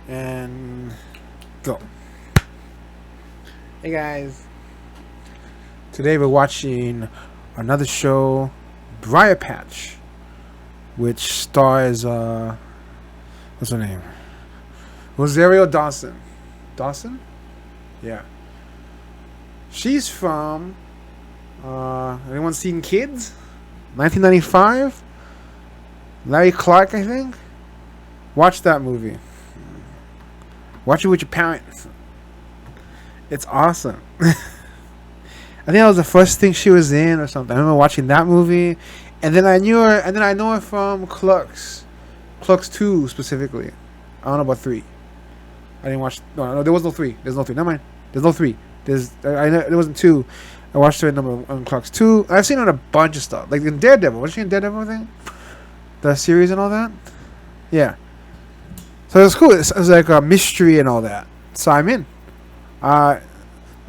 And go. Hey guys. Today we're watching another show, Briarpatch, which stars what's her name? Rosario Dawson. Dawson? Yeah. She's from anyone seen Kids? 1995? Larry Clark, I think. Watch that movie. Watch it with your parents. It's awesome. I think that was the first thing she was in or something. I remember watching that movie, and then I knew her, and then I know her from Clerks 2 specifically. I don't know about 3. I didn't watch. No, there was no 3. There's no 3. Never mind. There's no 3. There wasn't 2. I watched her in Clerks 2. I've seen her in a bunch of stuff, like in Daredevil. Was she in Daredevil thing? The series and all that. Yeah. So it was cool. It was like a mystery and all that. So I'm in. My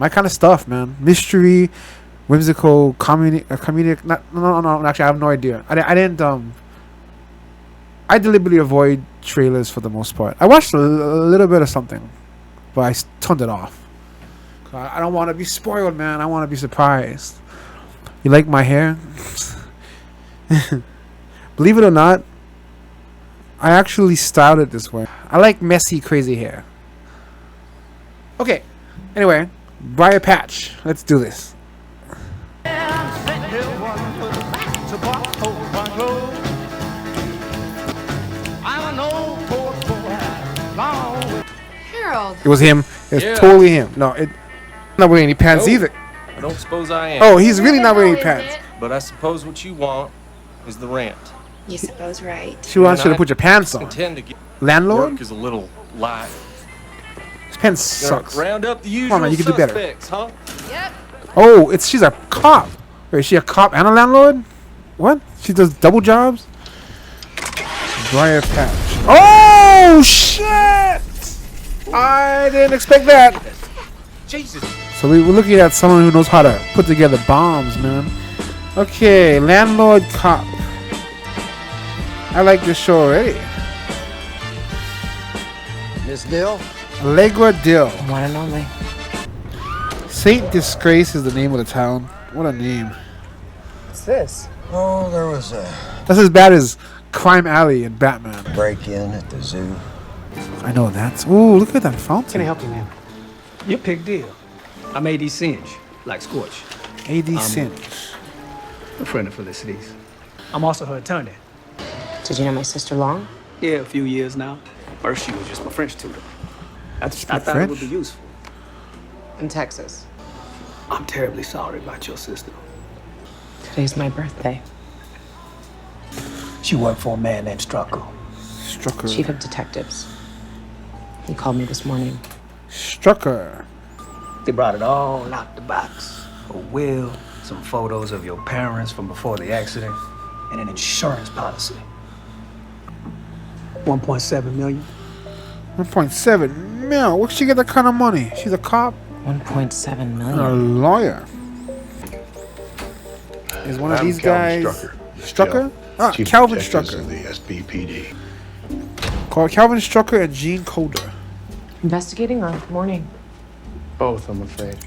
kind of stuff, man. Mystery, whimsical, comedic. No. Actually, I have no idea. I didn't. I deliberately avoid trailers for the most part. I watched a little bit of something, but I turned it off. I don't want to be spoiled, man. I want to be surprised. You like my hair? Believe it or not, I actually styled it this way. I like messy, crazy hair. Okay. Anyway, Briarpatch. Let's do this. Harold. It was him. It was totally him. No, not wearing any pants either. I don't suppose I am. Oh, he's really not wearing any pants. But I suppose what you want is the rent. You suppose right. She wants you to put your pants on. Intend to get Landlord? work is a little light. His pants sucks. Round up the usual Come on, man, you can do better. suspects, huh? Yep. Oh, she's a cop. Wait, is she a cop and a landlord? What? She does double jobs? Briarpatch. Oh, shit! I didn't expect that. Jesus. So we're looking at someone who knows how to put together bombs, man. Okay, landlord cop. I like this show already. Miss Dill? Allegra Dill. One and only. Saint Disgrace is the name of the town. What a name. What's this? Oh, there was a That's as bad as Crime Alley in Batman. break-in at the zoo. I know that. Ooh, look at that fountain. Can I help you, man? You're Pig Deal. I'm A.D. Singe, like Scorch. A.D. Singe. A friend of Felicity's. I'm also her attorney. Did you know my sister long? Yeah, a few years now. First, she was just my French tutor. I thought French? it would be useful. In Texas. I'm terribly sorry about your sister. Today's my birthday. She worked for a man named Strucker. Strucker. Chief of Detectives. He called me this morning. Strucker. They brought it all out the box. A will, some photos of your parents from before the accident, and an insurance policy. 1.7 million. 1.7 mil. Where'd she get that kind of money? She's a cop 1.7 and a million. lawyer. Is one of I'm these Calvin guys Strucker. Strucker? Ah, Chief Calvin Detectives Strucker. of the SBPD. Called Calvin Strucker and Gene Coder. Investigating or morning? Both, I'm afraid.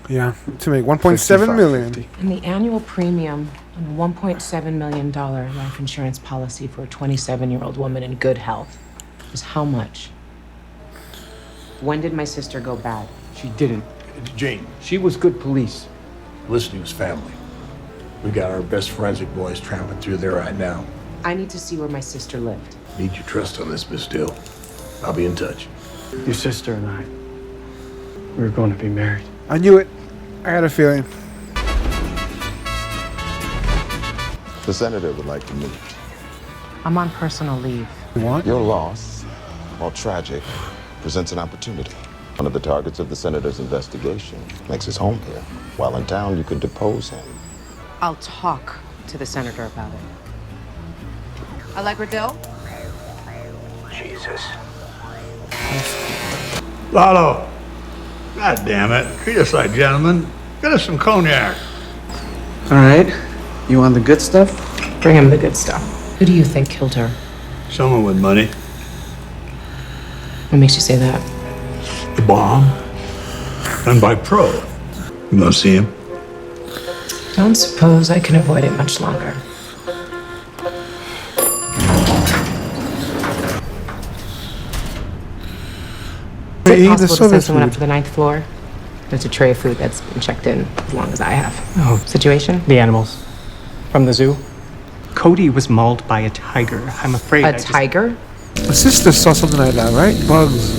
Yeah, to make 1.7 million. 55.50. And the annual premium on a $1.7 million life insurance policy for a 27-year-old woman in good health is how much? When did my sister go bad? She didn't. Jane, She was good police. Felicity was family. We got our best forensic boys tramping through there right now. I need to see where my sister lived. Need your trust on this, Miss Dill. I'll be in touch. Your sister and I, we were going to be married. I knew it. I had a feeling. The senator would like to meet. I'm on personal leave. You want? Your loss, while tragic, presents an opportunity. One of the targets of the senator's investigation makes his home here. While in town, you could depose him. I'll talk to the senator about it. Allegra Dill? Jesus. Lalo, God damn it. Treat us like gentlemen. Get us some cognac. All right. You want the good stuff? Bring him the good stuff. Who do you think killed her? Someone with money. What makes you say that? The bomb. Done by pro. You want to see him? Don't suppose I can avoid it much longer. Is it Eating the possible to Soviet send someone up food. to the 9th floor? There's a tray of food that's been checked in as long as I have. Oh, Situation? the animals from the zoo. Cody was mauled by a tiger. I'm afraid A tiger? My sister saw something like that, right? Bugs.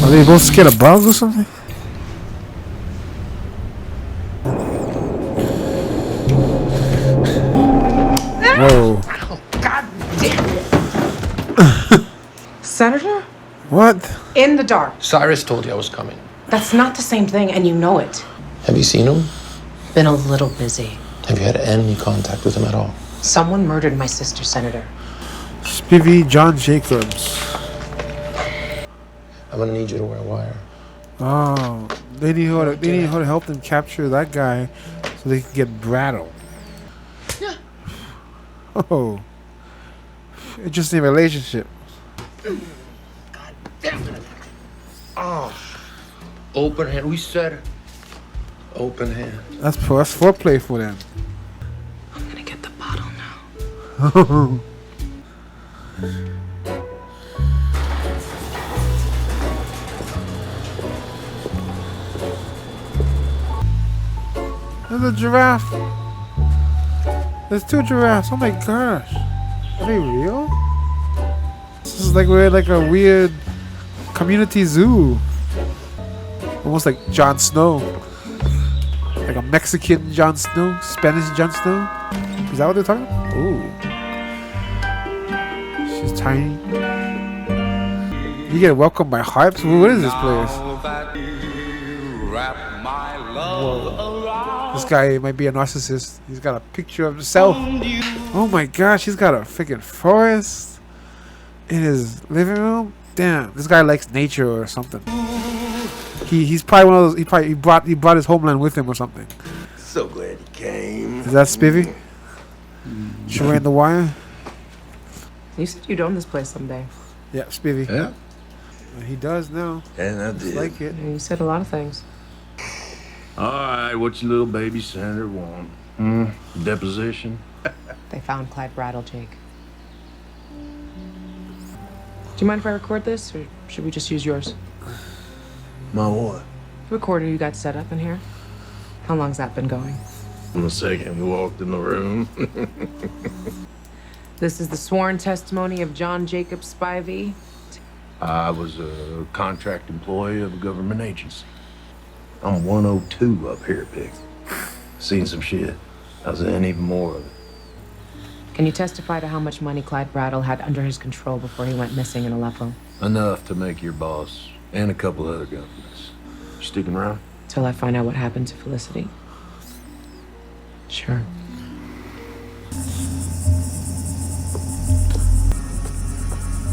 Are they both scared of bugs or something? Whoa. Senator? What? In the dark. Cyrus told you I was coming. That's not the same thing, and you know it. Have you seen him? Been a little busy. Have you had any contact with him at all? Someone murdered my sister, Senator. Spivvy John Jacobs. I'm gonna need you to wear a wire. Oh. They need her to help them capture that guy so they can get Brattle. Oh. Interesting relationship. God damn it. Oh. Open hand. We said open hand. That's foreplay for them. I'm gonna get the bottle now. There's a giraffe. There's 2 giraffes. Oh my gosh. Are they real? This is like we're like a weird community zoo. Almost like Jon Snow. Like a Mexican Jon Snow, Spanish Jon Snow. Is that what they're talking about? Ooh. She's tiny. You get welcomed by harps? What is this place? Whoa. This guy might be a narcissist. He's got a picture of himself. Oh my gosh, he's got a freaking forest in his living room. Damn, this guy likes nature or something. He's probably one of those. He brought his homeland with him or something. So glad you came. Is that Spivvy? She ran the wire. You said you'd own this place someday. Yeah, Spivvy. Yeah. He does now. And I Just did. like it. You said a lot of things. All right, what your little baby senator want? Deposition? They found Clyde Brattle, Jake. Do you mind if I record this, or should we just use yours? My what? The recorder you got set up in here. How long's that been going? From the second we walked in the room. This is the sworn testimony of John Jacob Spivey. I was a contract employee of a government agency. I'm 102 up here, Pig. Seen some shit. I was in even more of it. Can you testify to how much money Clyde Brattle had under his control before he went missing in Aleppo? Enough to make your boss and a couple other governments. You sticking around? Till I find out what happened to Felicity. Sure.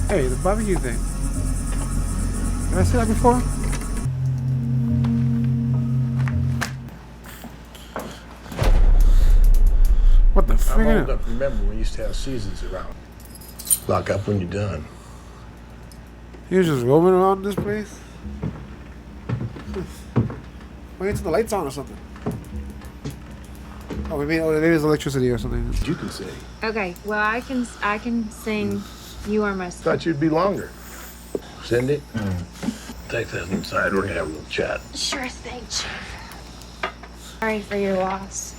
Hey, the barbecue thing. Did I say that before? What the I'm old frick? enough to remember we used to have seasons around. Lock up when you're done. He was just roaming around this place? Why didn't turn the lights on or something? Oh, maybe there's electricity or something. You can say. Okay, well, I can sing You Are My Son. Thought you'd be longer. Cindy? Take that inside. We're gonna have a little chat. Sure thing, Chief. Sorry for your loss.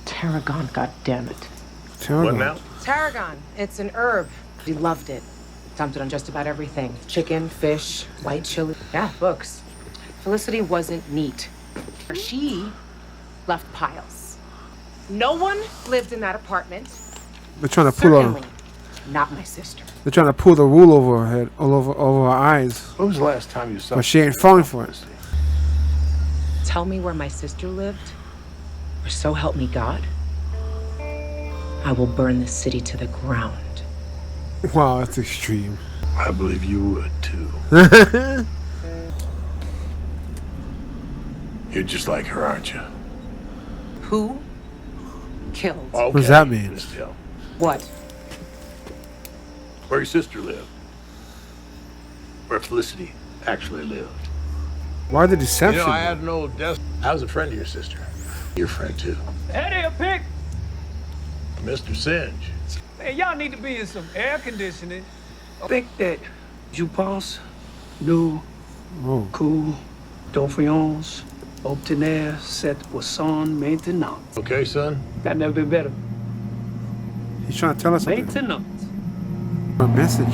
Tarragon, goddammit. What now? Tarragon. It's an herb. He loved it. Dumped it on just about everything. Chicken, fish, white chili. Yeah, books. Felicity wasn't neat. She left piles. No one lived in that apartment. They're trying to pull Certainly not my sister. They're trying to pull the wool over her head, all over her eyes. When was the last time you saw? But she ain't falling for it. Tell me where my sister lived, or so help me God, I will burn this city to the ground. Wow, that's extreme. I believe you would too. You're just like her, aren't you? Who killed? Okay. What does that mean? Miss Hill. What? Where your sister lived. Where Felicity actually lived. Why the deception? You know, I had an old desk. I was a friend of your sister. Your friend, too. Hey there, Pick. Mr. Singe. Hey, y'all need to be in some air conditioning. I think that you pass, nous, cool, confiance, obtenir cette boisson maintenant. Okay, son? That never been better. He's trying to tell us something. Maintenance. A message.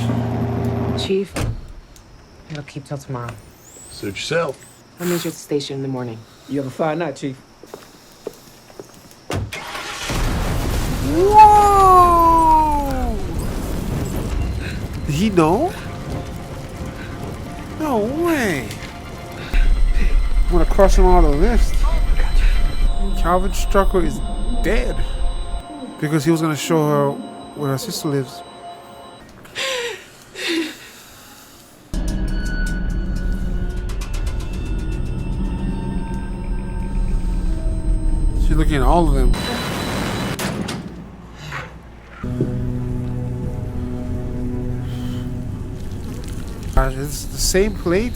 Chief, it'll keep till tomorrow. Suit yourself. I'll meet you at the station in the morning. You have a fine night, Chief. Whoa! Did he know? No way. I'm gonna cross him on the list. Calvin Strucker is dead because he was gonna show her where her sister lives. She's looking at all of them. Gosh, it's the same plate.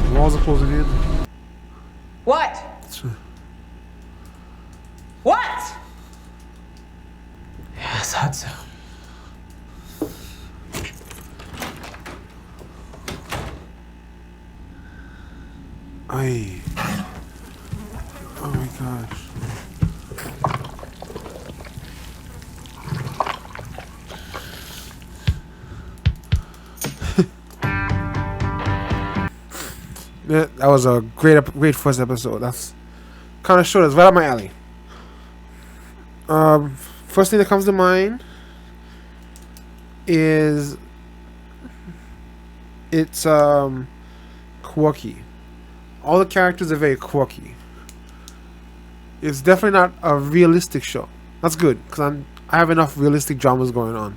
The walls are closing in. What? What? Yeah, I thought so. Aye. Oh my gosh. That was a great first episode. That's kind of short. It's right up my alley. First thing that comes to mind is it's quirky. All the characters are very quirky. It's definitely not a realistic show. That's good because I have enough realistic dramas going on.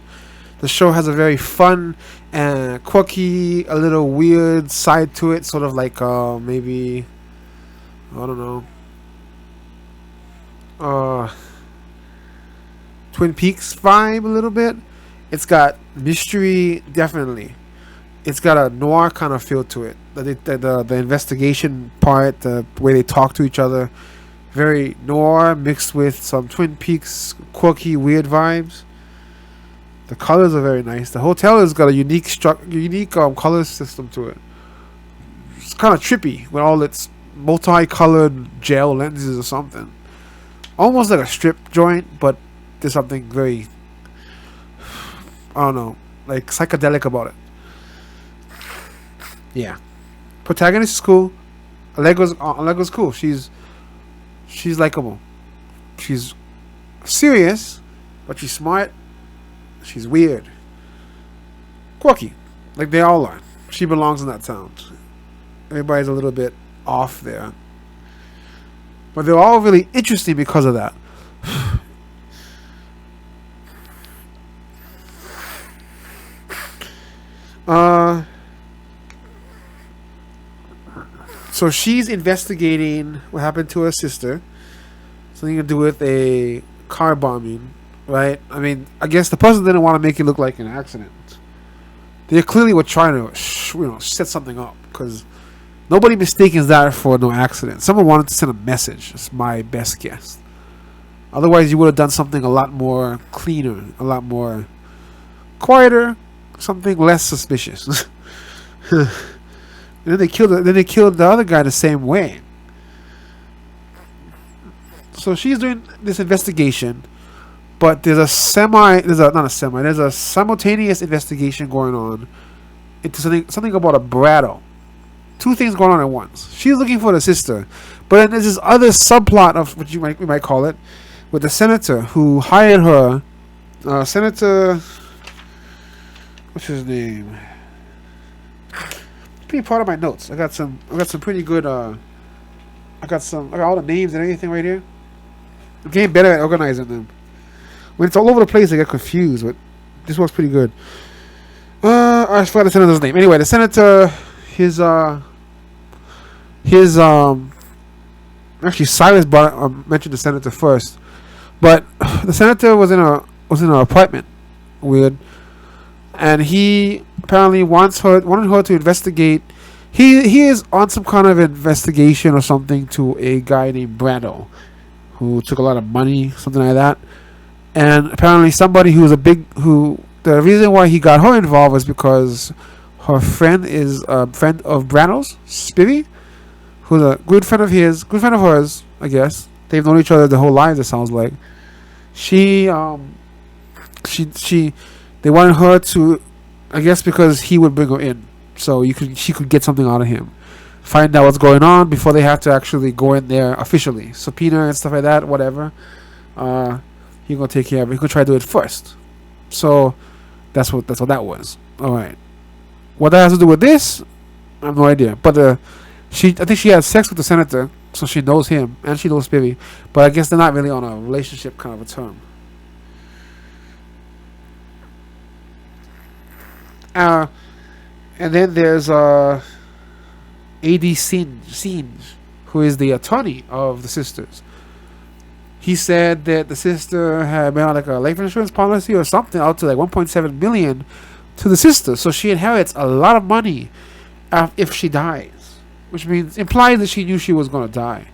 The show has a very fun and quirky, a little weird side to it, sort of like maybe I don't know, Twin Peaks vibe a little bit. It's got mystery, definitely. It's got a noir kind of feel to it. The investigation part, the way they talk to each other, very noir mixed with some Twin Peaks quirky, weird vibes. The colors are very nice. The hotel has got a unique color system to it. It's kind of trippy with all its multi-colored gel lenses or something. Almost like a strip joint, but there's something very, I don't know, like psychedelic about it. Yeah. Protagonist is cool. Allegra's cool. She's likable. She's serious, but she's smart. She's weird. Quirky. Like they all are. She belongs in that town. Everybody's a little bit off there. But they're all really interesting because of that. So she's investigating what happened to her sister. Something to do with a car bombing. Right? I mean, I guess the person didn't want to make it look like an accident. They clearly were trying to, set something up because nobody mistakes that for no accident. Someone wanted to send a message. That's my best guess. Otherwise, you would have done something a lot more cleaner, a lot more quieter, something less suspicious. And then they killed the other guy the same way. So she's doing this investigation. But there's a simultaneous investigation going on into something about a Brado. Two things going on at once. She's looking for the sister, but then there's this other subplot of what we might call it, with the senator who hired her. Senator, what's his name? Pretty part of my notes. I got some pretty good. I got all the names and everything right here. I'm getting better at organizing them. When it's all over the place, I get confused, but this works pretty good. I forgot the senator's name. Anyway, the senator, his Actually, Cyrus mentioned the senator first, but the senator was in an apartment, weird, and he apparently wanted her to investigate. He is on some kind of investigation or something to a guy named Brando, who took a lot of money, something like that. And apparently somebody who was the reason why he got her involved was because her friend is a friend of Brando's, Spivvy, who's a good friend of hers, I guess. They've known each other their whole lives, it sounds like. They wanted her to, I guess because he would bring her in. So she could get something out of him. Find out what's going on before they have to actually go in there officially. Subpoena and stuff like that, whatever. He gonna take care of it. He could try to do it first. So that's what that was. Alright. What that has to do with this, I have no idea. But I think she had sex with the senator, so she knows him and she knows Spivvy. But I guess they're not really on a relationship kind of a term. And then there's A.D. Singe, who is the attorney of the sisters. He said that the sister had been on like a life insurance policy or something out to like 1.7 million to the sister, so she inherits a lot of money if she dies, which implies that she knew she was going to die.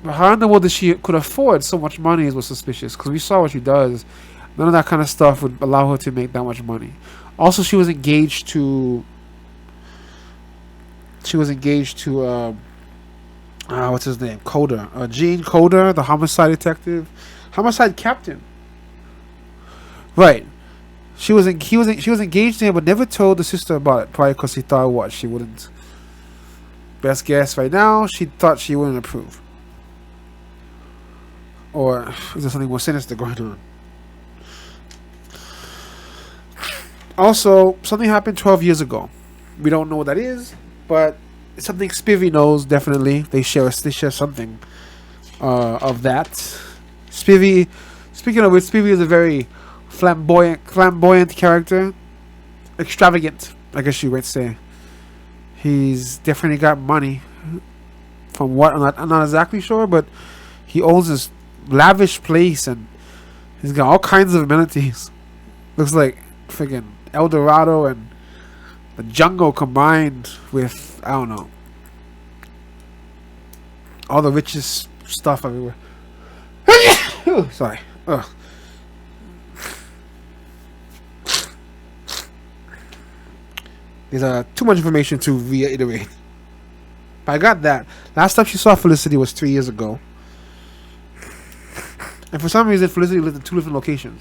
But how in the world that she could afford so much money was suspicious, because we saw what she does. None of that kind of stuff would allow her to make that much money. Also, she was engaged to what's his name? Coder. Gene Coder, the homicide captain. Right. He was engaged to him, but never told the sister about it. Probably because he thought she wouldn't. Best guess right now, she thought she wouldn't approve. Or is there something more sinister going on? Also, something happened 12 years ago. We don't know what that is, but it's something Spivvy knows, definitely. They share something of that. Spivvy, speaking of which, Spivvy is a very flamboyant character. Extravagant, I guess you might say. He's definitely got money. From what, I'm not exactly sure, but he owns this lavish place and he's got all kinds of amenities. Looks like friggin' El Dorado and the jungle combined with, I don't know, all the richest stuff everywhere. Sorry. Ugh. There's too much information to reiterate. But I got that. Last time she saw Felicity was 3 years ago. And for some reason, Felicity lived in 2 different locations.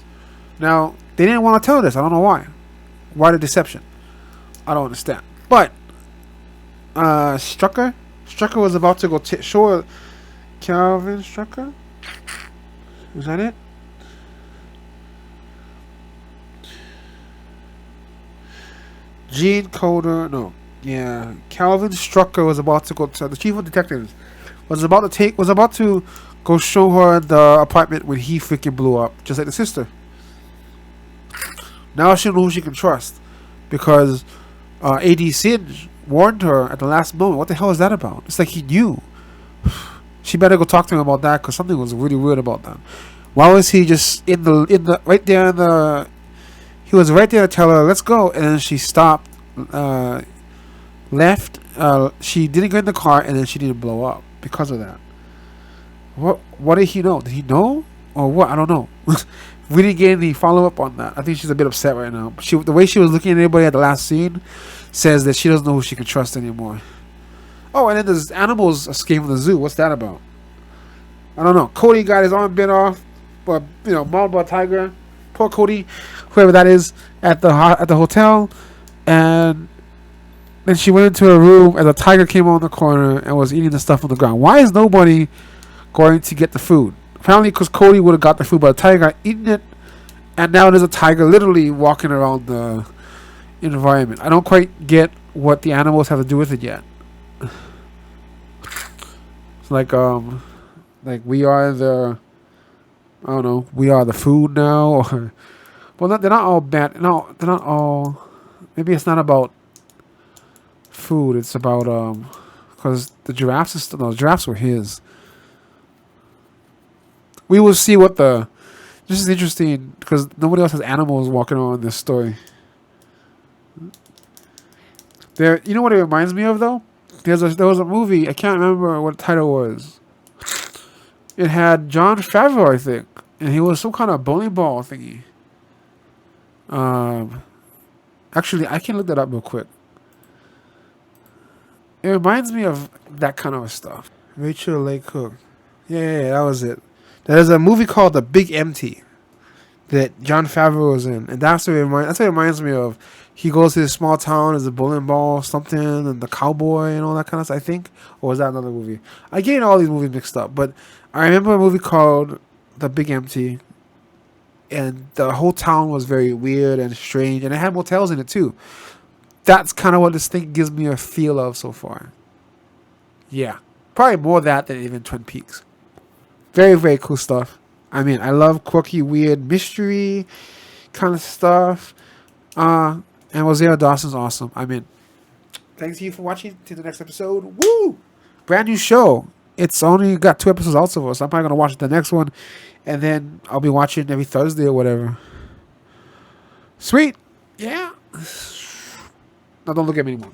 Now, they didn't want to tell her this. I don't know why. Why the deception? I don't understand. But Strucker was about to go show her Calvin Strucker. Is that it? Gene Coder, no, yeah. Calvin Strucker was about to go to the chief of detectives. Was about to go show her the apartment when he freaking blew up, just like the sister. Now she knows who she can trust, because A.D. Singe warned her at the last moment. What the hell is that about? It's like he knew. She better go talk to him about that, because something was really weird about that. Why was he just in the right there in the? He was right there to tell her, let's go, and then she stopped, left. She didn't get in the car, and then she didn't blow up because of that. What did he know? Did he know, or what? I don't know. We didn't get any follow up on that. I think she's a bit upset right now. The way she was looking at everybody at the last scene says that she doesn't know who she can trust anymore. Oh, and then there's animals escaping from the zoo. What's that about? I don't know. Cody got his arm bit off, but mauled by a tiger. Poor Cody, whoever that is, at the hotel, and then she went into her room, and the tiger came on the corner and was eating the stuff on the ground. Why is nobody going to get the food? Apparently, because Cody would have got the food, but the tiger got eaten it, and now there's a tiger literally walking around the environment. I don't quite get what the animals have to do with it yet. It's like we are the, I don't know, we are the food now, or well, they're not all bad. No, they're not all. Maybe it's not about food. It's about because the giraffes. The giraffes were his. We will see what the. This is interesting because nobody else has animals walking around in this story. You know what it reminds me of though? There was a movie, I can't remember what the title was. It had Jon Favreau, I think, and he was some kind of bowling ball thingy. Actually, I can look that up real quick. It reminds me of that kind of stuff. Rachel Leigh Cook. Yeah, that was it. There's a movie called The Big Empty that Jon Favreau was in, and that's what it reminds me of. He goes to this small town as a bowling ball, something, and the cowboy and all that kind of stuff, I think. Or was that another movie? I get all these movies mixed up, but I remember a movie called The Big Empty, and the whole town was very weird and strange, and it had motels in it too. That's kind of what this thing gives me a feel of so far. Yeah. Probably more of that than even Twin Peaks. Very, very cool stuff. I mean, I love quirky, weird mystery kind of stuff. And Rosario Dawson's awesome. I mean, thanks to you for watching. To the next episode. Woo! Brand new show. It's only got 2 episodes out so far, so I'm probably going to watch the next one. And then I'll be watching every Thursday or whatever. Sweet. Yeah. Now don't look at me anymore.